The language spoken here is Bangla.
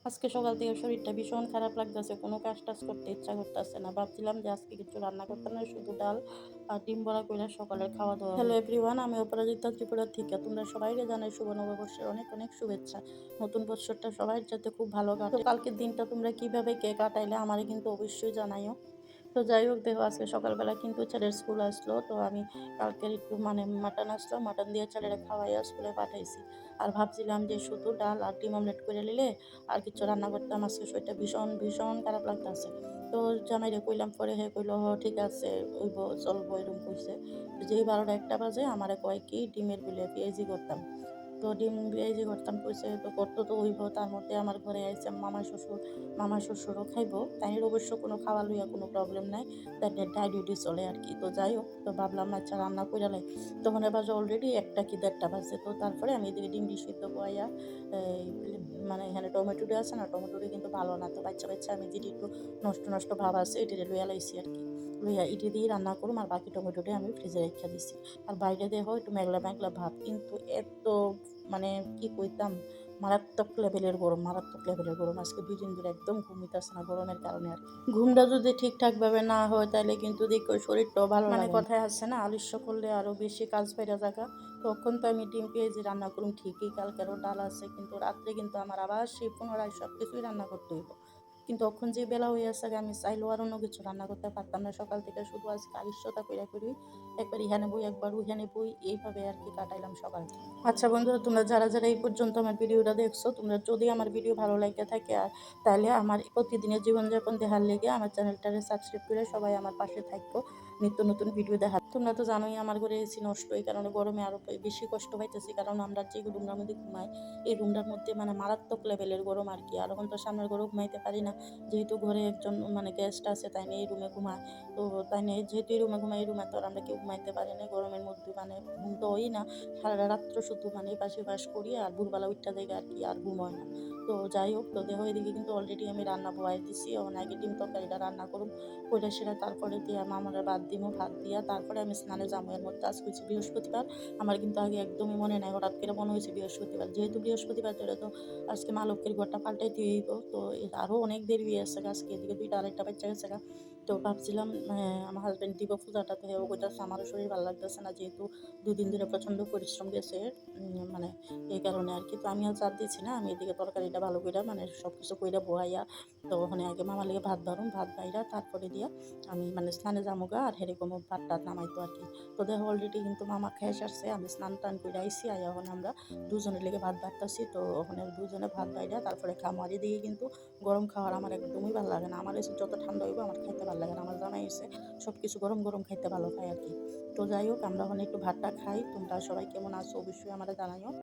আজকে সকাল থেকে শরীরটা ভীষণ খারাপ লাগতেছে, কোনো কাজ টাজ করতে ইচ্ছা করতেছে না। ভাবছিলাম যে আজকে কিছু রান্না করতাম না, শুধু ডাল আর ডিম বড়া করে সকালের খাওয়া দাওয়া। হ্যালো এভরিওয়ান, আমি অপরাজিতা ত্রিপুরা থেকে তোমরা সবাইকে জানাই শুভ নববর্ষের অনেক অনেক শুভেচ্ছা। নতুন বছরটা সবাই যাতে খুব ভালো কাটে। তো কালকের দিনটা তোমরা কিভাবে কে কাটাইলে আমারে কিন্তু অবশ্যই জানাইও। তো যাই হোক, দেখো আজকে সকালবেলা কিন্তু ছেলের স্কুল আসলো, তো আমি কালকের একটু মাটন আসলো, মাটন দিয়ে ছেলেরা খাওয়াইয়া স্কুলে পাঠাইছি। আর ভাবছিলাম যে শুধু ডাল আর ডিম অমলেট করে নিলে আর কিছু রান্না করতাম, আজকে শরীরটা ভীষণ ভীষণ খারাপ লাগতেছে। তো জামাইরে কইলাম, পরে হে কইলো হ ঠিক আছে, ওইব চলবো, এরকম কইছে। যেই 12টা 1টা বাজে আমারে কয় কি ডিমের বিলে পেঁয়াজি করতাম। তো ডিম পেঁয়াজি করতাম কইছে, তো করতে তো হইব। তার মধ্যে আমার ঘরে আইছে মামা শ্বশুরও খাইবো, তাই অবশ্য কোনো খাওয়া লইয়া কোনো প্রবলেম নাই, তাদের ডায়াবেটিস চলে আর কি। তো যাই হোক, তো ভাবলাম আচ্ছা রান্না করে লাই। তখন বাজে অলরেডি 1টা কি 1:30 বাজে। তো তারপরে আমি এদিকে ডিমটি সিদ্ধ করাইয়া মানে এখানে টমেটোটা আছে না, টমেটোটা কিন্তু ভালো না, তো বাচ্চা বাচ্চা আমি যেটি একটু নষ্ট নষ্ট ভাব আছে এটি লইয়া লাইছি আর কি। লইয়া ইটি দিয়ে রান্না করুম, আর বাকি টমেটোটা আমি ফ্রিজে রেখে দিছি। আর বাইরে দেখো একটু মেঘলা মেঘলা ভাব, কিন্তু এত মানে কি কইতাম, মারাত্মক লেভেলের গরম। আজকে 2 দিন ধরে একদম ঘুমিতেছে না গরমের কারণে আর কি। ঘুমটা যদি ঠিকঠাক ভাবে না হয় তাহলে কিন্তু দেখো শরীরটাও ভালো মানে কথায় আছে না, আলস্য করলে আরো বেশি কাজ বাইরে থাকা। তখন তো আমি ডিম পেঁয়াজি রান্না করুম ঠিকই, কালকেরও ডাল আছে, কিন্তু রাত্রে কিন্তু আমার আবার সেই পুনরায় সব কিছুই রান্না করতে হইব। কিন্তু তখন যে বেলা হয়ে আসে, আমি চাইলেও আর অন্য কিছু রান্না করতে পারতাম না। সকাল থেকে শুধু আজকে আলিস্যতা কইরা করি, একবার ইহানে বই একবার উইহানে বই, এইভাবে আর কি কাটাইলাম সকালটা। আচ্ছা বন্ধুরা, তোমরা যারা যারা এই পর্যন্ত আমার ভিডিওটা দেখছো, তোমরা যদি আমার ভিডিও ভালো লাগে থাকে আর তাহলে আমার প্রতিদিনের জীবনযাপন দেখার লেগে আমার চ্যানেলটারে সাবস্ক্রাইব করে সবাই আমার পাশে থাকবো, নিত্য নতুন ভিডিও দেখা। তোমরা তো জানোই আমার ঘরে এসি নষ্ট, এই কারণে গরমে আরো বেশি কষ্ট পাইতেছি, কারণ আমরা যে রুমটার মধ্যে ঘুমাই এই রুমটার মধ্যে মানে মারাত্মক লেভেলের গরম আর কি। আর এখন তো সামনের ঘরে ঘুমাইতে পারি না, যেহেতু ঘরে একজন মানে গেস্ট আছে, তাই নিয়ে এই রুমে ঘুমায়। তো তাই নিয়ে যেহেতু এই রুমে ঘুমাই, এই রুমে তো আর আমরা কেউ ঘুমাইতে পারি না গরমের মধ্যে, মানে ঘুম তো হই না। সারা রাত্র শুধু মানে এপাশে ওপাশ করি, আর ভোরবেলা উঠটা দেখে আর কি আর ঘুম হয় না। তো যাই হোক, তো দেখো এদিকে কিন্তু অলরেডি আমি রান্না বয়াই দিছি, আগে ডিম তরকারিটা রান্না করুম, কইরা সেটা তারপরে দিয়ে আমার ভাত দিমো, ভাত দিয়া তারপরে আমি স্নানে যাবো। এর মধ্যে আজকে হচ্ছে বৃহস্পতিবার, আমার কিন্তু আগে একদমই মনে নাই, হঠাৎ করে মনে হয়েছে বৃহস্পতিবার। যেহেতু বৃহস্পতিবার ধরে তো আজকে মা লক্ষ্মীর ঘরটা পাল্টাইতে হইব, তো আরও অনেক দেরি হয়ে গেছে, আজকে এদিকে 2টা 2:30 বাচ্চা গেছে। তো ভাবছিলাম আমার হাজব্যান্ড দিব পূজাটা, তো হেও কইতাছে আমারও শরীর ভালো লাগতেছে না, যেহেতু 2 দিন ধরে প্রচণ্ড পরিশ্রম গেছে, মানে এই কারণে আর কি। তো আমি আর চাপ দিচ্ছি না, আমি এদিকে তরকারিটা ভালো করে মানে সব কিছু কইরা বহাইয়া, তো ওখানে আগে মামার লেগে ভাত বাড়ুম, ভাত বাইরা তারপরে দিয়া আমি মানে স্নানে যামোগা, আর হেরকম ভাত টাত নামাইতো আর কি। তো দেখো অলরেডি কিন্তু মামা খেয়ে সারছে, আমি স্নান টান করে আইসি, আর এখন আমরা দুজনের লেগে ভাত বাড়তাছি। তো ওখানে দুজনে ভাত বাইরা তারপরে খামো। আর এদিকে কিন্তু গরম খাওয়ার আমার একদমই ভালো লাগে না, আমার এসে যত ঠান্ডা হইব আমার খাইতে ভালো লাগে না। আমার জামাই এসে সব কিছু গরম গরম খাইতে ভালো খায় আর কি। তো যাই হোক, আমরা ওখানে একটু ভাতটা খাই। তোমরা সবাই কেমন আছো অবশ্যই আমাদের জানাইও।